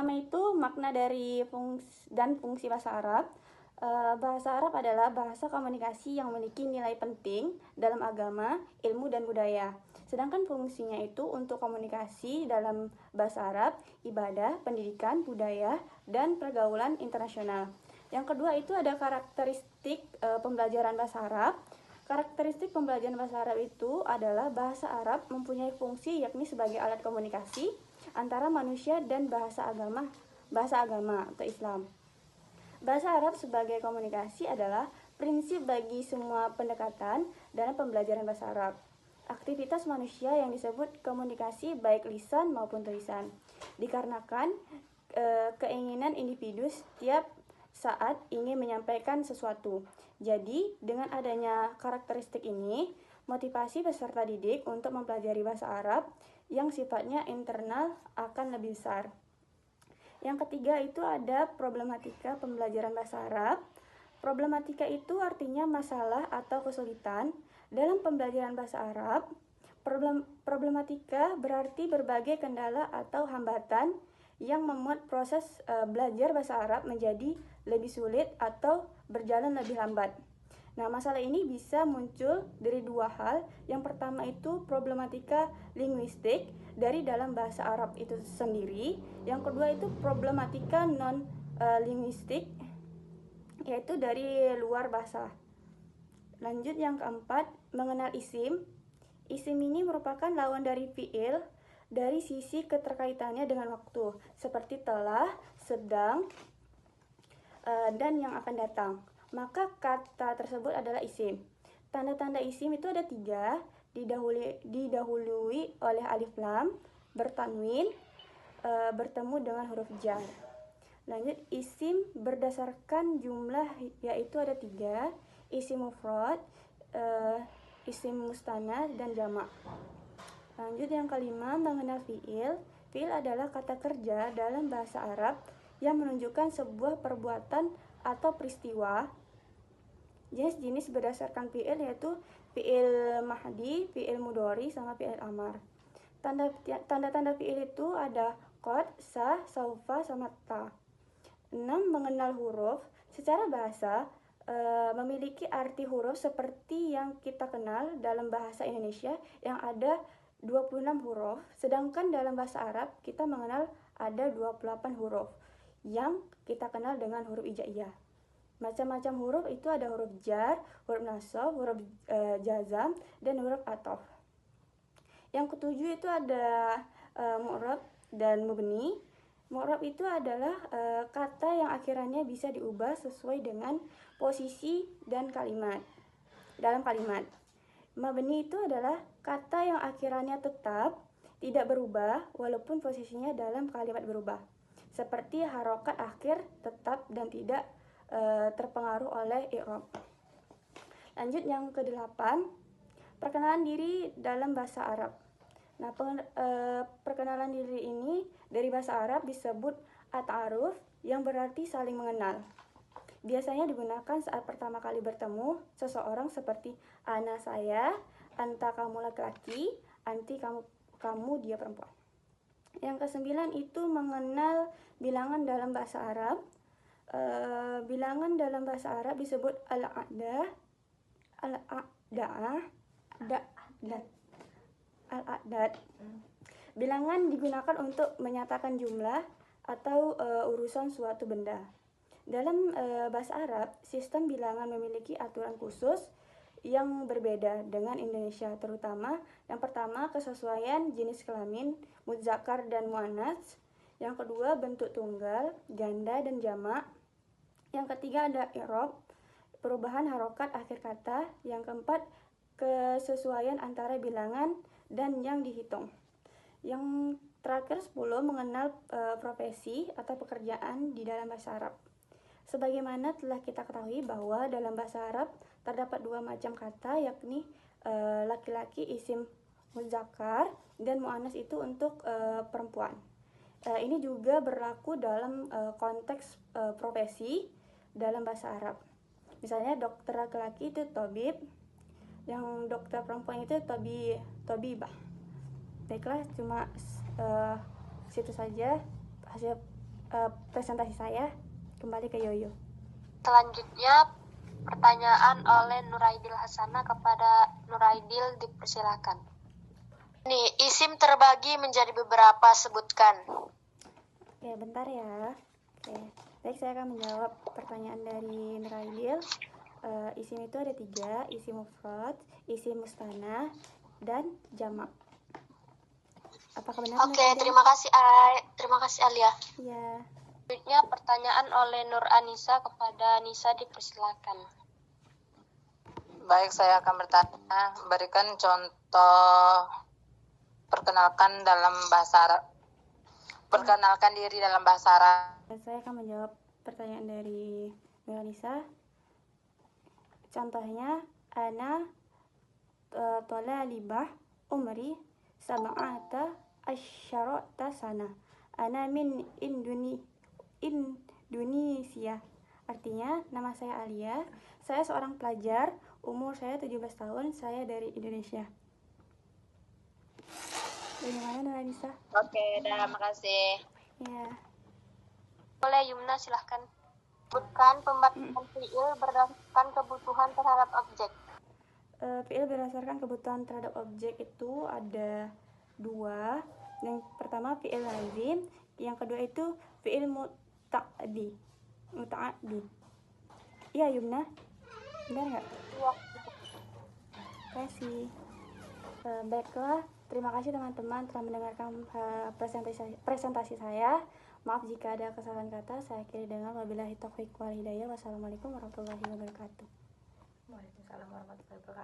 pertama itu makna dari fungsi bahasa Arab. Bahasa Arab adalah bahasa komunikasi yang memiliki nilai penting dalam agama, ilmu, dan budaya. Sedangkan fungsinya itu untuk komunikasi dalam bahasa Arab, ibadah, pendidikan, budaya, dan pergaulan internasional. Yang kedua itu ada karakteristik pembelajaran bahasa Arab. Karakteristik pembelajaran bahasa Arab itu adalah bahasa Arab mempunyai fungsi yakni sebagai alat komunikasi antara manusia dan bahasa agama atau Islam. Bahasa Arab sebagai komunikasi adalah prinsip bagi semua pendekatan dalam pembelajaran bahasa Arab. Aktivitas manusia yang disebut komunikasi baik lisan maupun tulisan, dikarenakan keinginan individu setiap saat ingin menyampaikan sesuatu. Jadi, dengan adanya karakteristik ini, motivasi peserta didik untuk mempelajari bahasa Arab yang sifatnya internal akan lebih besar. Yang ketiga itu ada problematika pembelajaran bahasa Arab. Problematika itu artinya masalah atau kesulitan dalam pembelajaran bahasa Arab. Problematika berarti berbagai kendala atau hambatan yang membuat proses belajar bahasa Arab menjadi lebih sulit atau berjalan lebih lambat. Nah, masalah ini bisa muncul dari dua hal. Yang pertama itu problematika linguistik dari dalam bahasa Arab itu sendiri. Yang kedua itu problematika non-linguistik, yaitu dari luar bahasa. Lanjut yang keempat, mengenal isim. Isim ini merupakan lawan dari fiil dari sisi keterkaitannya dengan waktu, seperti telah, sedang, dan yang akan datang. Maka kata tersebut adalah isim. Tanda-tanda isim itu ada 3, didahului oleh alif lam, bertanwin, bertemu dengan huruf jar. Lanjut, isim berdasarkan jumlah yaitu ada 3, isim mufrad, isim mustanad, dan jamak. Lanjut yang kelima, mengenal fiil. Fiil adalah kata kerja dalam bahasa Arab yang menunjukkan sebuah perbuatan atau peristiwa. Jenis-jenis berdasarkan fiil yaitu fiil mahdi, fiil mudhari, sama fiil amar. Tanda-tanda fiil itu ada qad, sa, saufa, sama ta. 6. Mengenal huruf. Secara bahasa memiliki arti huruf seperti yang kita kenal dalam bahasa Indonesia yang ada 26 huruf, sedangkan dalam bahasa Arab kita mengenal ada 28 huruf yang kita kenal dengan huruf hijaiyah. Macam-macam huruf itu ada huruf jar, huruf nasab, huruf jazam, dan huruf athof. Yang ketujuh itu ada mu'rab dan mubni. Mu'rab itu adalah kata yang akhirannya bisa diubah sesuai dengan posisi dan kalimat dalam kalimat. Mabni itu adalah kata yang akhirannya tetap tidak berubah walaupun posisinya dalam kalimat berubah, seperti harokat akhir tetap dan tidak terpengaruh oleh i'rab. Lanjut yang ke-8, perkenalan diri dalam bahasa Arab. Nah, perkenalan diri ini dari bahasa Arab disebut at-ta'aruf yang berarti saling mengenal. Biasanya digunakan saat pertama kali bertemu seseorang seperti ana saya, anta kamu laki-laki, anti kamu dia perempuan. Yang ke-9 itu mengenal bilangan dalam bahasa Arab. Bilangan dalam bahasa Arab disebut al-a'dah, al-a'dad. Bilangan digunakan untuk menyatakan jumlah atau urusan suatu benda. Dalam bahasa Arab, sistem bilangan memiliki aturan khusus yang berbeda dengan Indonesia, terutama yang pertama kesesuaian jenis kelamin, mudzakkar dan muannats. Yang kedua bentuk tunggal, ganda, dan jamak. Yang ketiga ada i'rab, perubahan harokat akhir kata. Yang keempat kesesuaian antara bilangan dan yang dihitung. Yang terakhir 10 mengenal profesi atau pekerjaan di dalam bahasa Arab. Sebagaimana telah kita ketahui bahwa dalam bahasa Arab terdapat 2 macam kata, yakni laki-laki isim mudzakkar dan muannas itu untuk perempuan. Ini juga berlaku dalam konteks profesi dalam bahasa Arab. Misalnya dokter laki-laki itu tabib, yang dokter perempuan itu tabibah. Baiklah, cuma situ saja hasil presentasi saya. Kembali ke Yoyo. Selanjutnya pertanyaan oleh Nuraidil Hasanah kepada Nuraidil, dipersilakan. Nih, isim terbagi menjadi beberapa, sebutkan. Oke, bentar ya. Oke, baik, saya akan menjawab pertanyaan dari Nuraidil. Isim itu ada 3, isim mufrad, isim mustanah, dan jamak. Apakah benar? Oke, terima kasih Alia. Iya. Selanjutnya pertanyaan oleh Nur Anissa kepada Nisa, dipersilakan. Baik, saya akan bertanya, berikan contoh perkenalkan diri dalam bahasa Arab. Saya akan menjawab pertanyaan dari Nur Anissa. Contohnya, ana talibah umri sab'ata asyarata sana. Ana min Indonesia. Artinya, nama saya Alia, saya seorang pelajar, umur saya 17 tahun, saya dari Indonesia. Bagaimana Nur Anissa? Oke, terima kasih. Ya. Boleh Yumna, silahkan. Sebutkan pembatasan fiil berdasarkan kebutuhan terhadap objek. Fiil berdasarkan kebutuhan terhadap objek itu ada 2. Yang pertama fiil lazim, yang kedua itu fiil muta'addi. Iya Yumna, benar nggak? Iya. Kasih. Baiklah, terima kasih teman-teman telah mendengarkan presentasi saya. Maaf jika ada kesalahan kata. Saya akhiri dengan wabillahi taufiq wal hidayah. Wassalamualaikum warahmatullahi wabarakatuh. Waalaikumsalam warahmatullahi wabarakatuh.